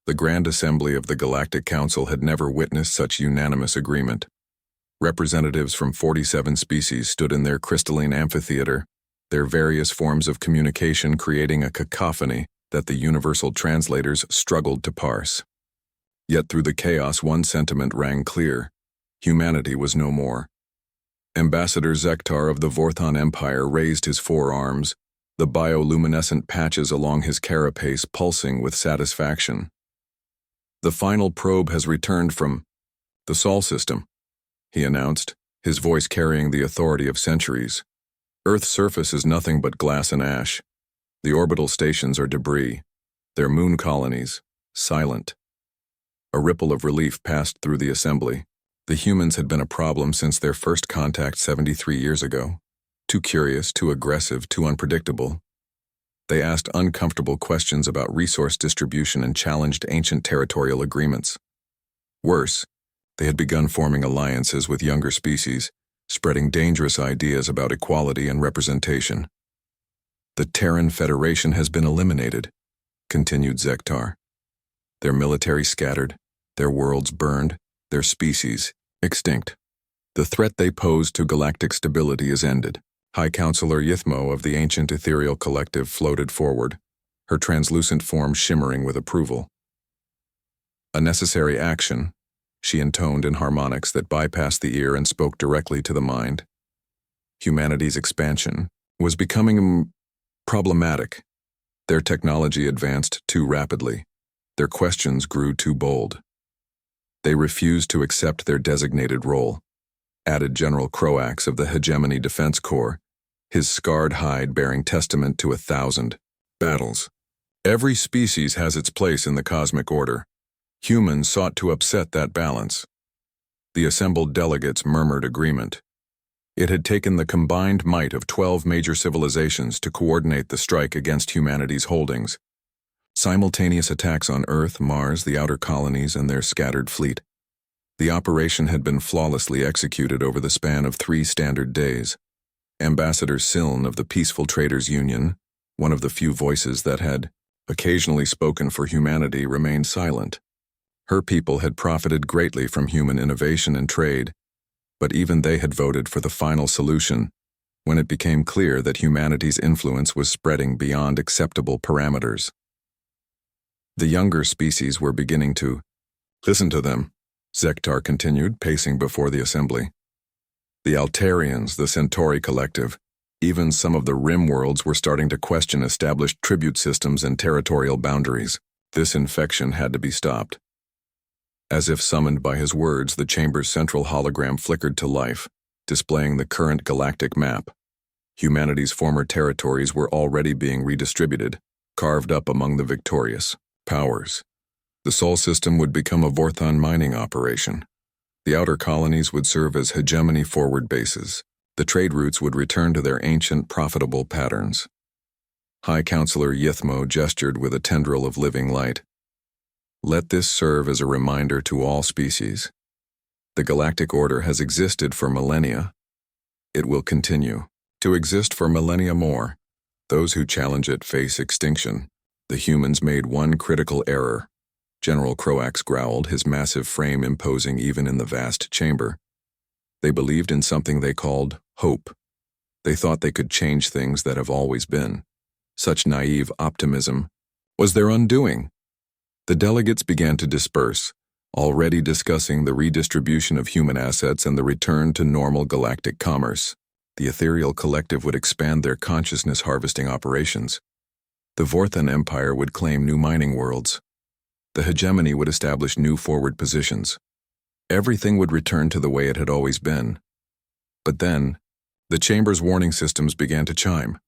The Grand Assembly of the Galactic Council had never witnessed such unanimous agreement. Representatives from 47 species stood in their crystalline amphitheater, their various forms of communication creating a cacophony that the universal translators struggled to parse. Yet through the chaos, one sentiment rang clear: humanity was no more. Ambassador Zektar of the Vorthon Empire raised his forearms, the bioluminescent patches along his carapace pulsing with satisfaction. "The final probe has returned from the Sol system," he announced, his voice carrying the authority of centuries. "Earth's surface is nothing but glass and ash. The orbital stations are debris, their moon colonies, silent." A ripple of relief passed through the assembly. The humans had been a problem since their first contact 73 years ago. Too curious, too aggressive, too unpredictable. They asked uncomfortable questions about resource distribution and challenged ancient territorial agreements. Worse, they had begun forming alliances with younger species, spreading dangerous ideas about equality and representation. "The Terran Federation has been eliminated," continued Zektar. "Their military scattered, their worlds burned, their species extinct. The threat they posed to galactic stability is ended." High Counselor Yithmo of the ancient ethereal collective floated forward, her translucent form shimmering with approval. "A necessary action," she intoned in harmonics that bypassed the ear and spoke directly to the mind. Humanity's expansion was becoming problematic. Their technology advanced too rapidly. Their questions grew too bold. They refused to accept their designated role, added General Croax of the Hegemony Defense Corps, his scarred hide bearing testament to 1,000 battles. "Every species has its place in the cosmic order. Humans sought to upset that balance." The assembled delegates murmured agreement. It had taken the combined might of 12 major civilizations to coordinate the strike against humanity's holdings. Simultaneous attacks on Earth, Mars, the outer colonies, and their scattered fleet. The operation had been flawlessly executed over the span of 3 standard days. Ambassador Siln of the Peaceful Traders Union, one of the few voices that had occasionally spoken for humanity, remained silent. Her people had profited greatly from human innovation and trade, but even they had voted for the final solution when it became clear that humanity's influence was spreading beyond acceptable parameters. The younger species were beginning to listen to them, Zektar continued, pacing before the assembly. The Altarians, the Centauri Collective, even some of the Rim worlds were starting to question established tribute systems and territorial boundaries. This infection had to be stopped. As if summoned by his words, the chamber's central hologram flickered to life, displaying the current galactic map. Humanity's former territories were already being redistributed, carved up among the victorious powers. The Sol system would become a Vorthon mining operation. The outer colonies would serve as hegemony forward bases. The trade routes would return to their ancient, profitable patterns. High Counselor Yithmo gestured with a tendril of living light. "Let this serve as a reminder to all species. The galactic order has existed for millennia. It will continue to exist for millennia more. Those who challenge it face extinction. The humans made one critical error." General Croax growled, his massive frame imposing even in the vast chamber. "They believed in something they called hope. They thought they could change things that have always been. Such naive optimism was their undoing." The delegates began to disperse, already discussing the redistribution of human assets and the return to normal galactic commerce. The ethereal collective would expand their consciousness harvesting operations. The Vorthon Empire would claim new mining worlds. The hegemony would establish new forward positions. Everything would return to the way it had always been. But then, the chamber's warning systems began to chime.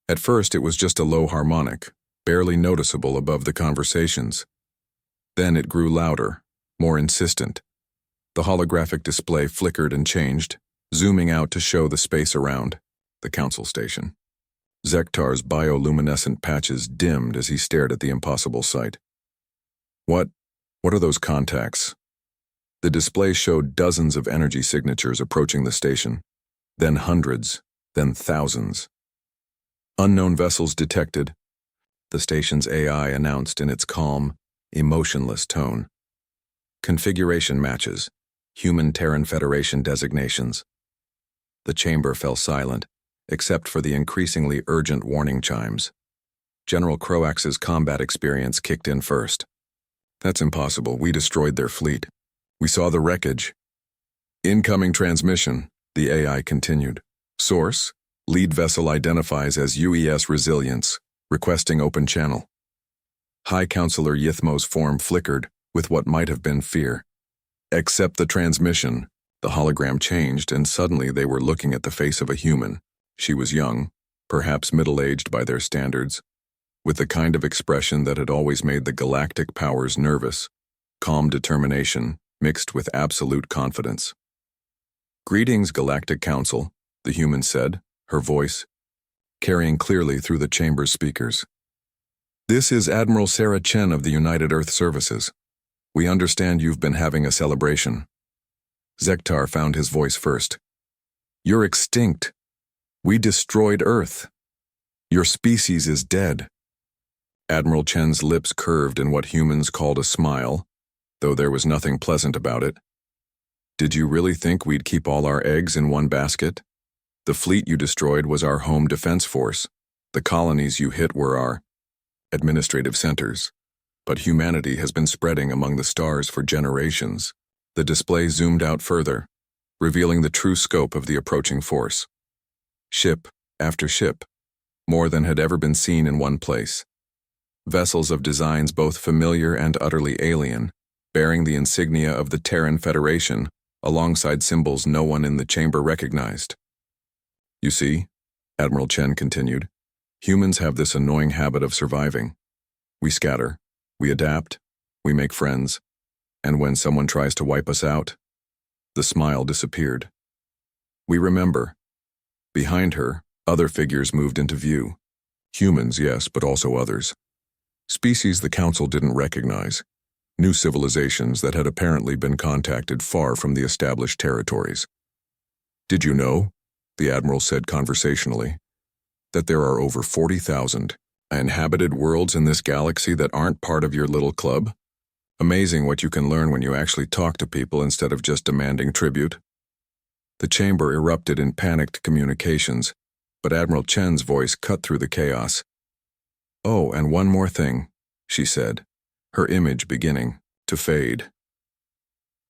At first, it was just a low harmonic, barely noticeable above the conversations. Then it grew louder, more insistent. The holographic display flickered and changed, zooming out to show the space around the council station. Zektar's bioluminescent patches dimmed as he stared at the impossible sight. What are those contacts?" The display showed dozens of energy signatures approaching the station, then hundreds, then thousands. "Unknown vessels detected," the station's AI announced in its calm, emotionless tone. Configuration matches. Human-Terran Federation designations. The chamber fell silent, except for the increasingly urgent warning chimes. General Croax's combat experience kicked in first. That's impossible. We destroyed their fleet. We saw the wreckage. Incoming transmission, the AI continued. Source, lead vessel identifies as UES Resilience, requesting open channel. High Counselor Yithmo's form flickered with what might have been fear. Accept the transmission. The hologram changed, and suddenly they were looking at the face of a human. She was young, perhaps middle-aged by their standards, with the kind of expression that had always made the galactic powers nervous, calm determination mixed with absolute confidence. Greetings, Galactic Council, the human said, her voice carrying clearly through the chamber's speakers. This is Admiral Sarah Chen of the United Earth Services. We understand you've been having a celebration. Zektar found his voice first. You're extinct. We destroyed Earth. Your species is dead. Admiral Chen's lips curved in what humans called a smile, though there was nothing pleasant about it. Did you really think we'd keep all our eggs in one basket? The fleet you destroyed was our home defense force. The colonies you hit were our administrative centers. But humanity has been spreading among the stars for generations. The display zoomed out further, revealing the true scope of the approaching force. Ship after ship, more than had ever been seen in one place. Vessels of designs both familiar and utterly alien, bearing the insignia of the Terran Federation, alongside symbols no one in the chamber recognized. You see, Admiral Chen continued, humans have this annoying habit of surviving. We scatter, we adapt, we make friends, and when someone tries to wipe us out, the smile disappeared. We remember. Behind her, other figures moved into view. Humans, yes, but also others. Species the Council didn't recognize. New civilizations that had apparently been contacted far from the established territories. Did you know, the Admiral said conversationally, that there are over 40,000 inhabited worlds in this galaxy that aren't part of your little club? Amazing what you can learn when you actually talk to people instead of just demanding tribute. The chamber erupted in panicked communications, but Admiral Chen's voice cut through the chaos. Oh, and one more thing, she said, her image beginning to fade.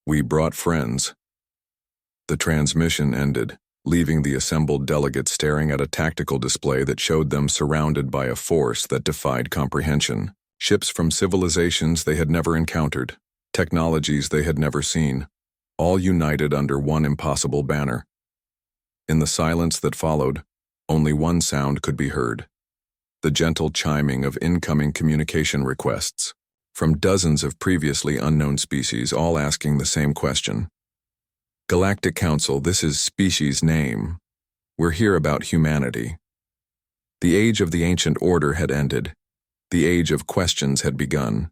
We brought friends. The transmission ended, leaving the assembled delegates staring at a tactical display that showed them surrounded by a force that defied comprehension. Ships from civilizations they had never encountered, technologies they had never seen, all united under one impossible banner. In the silence that followed, only one sound could be heard: the gentle chiming of incoming communication requests, from dozens of previously unknown species, all asking the same question. Galactic Council, this is species name. We're here about humanity. The age of the ancient order had ended. The age of questions had begun.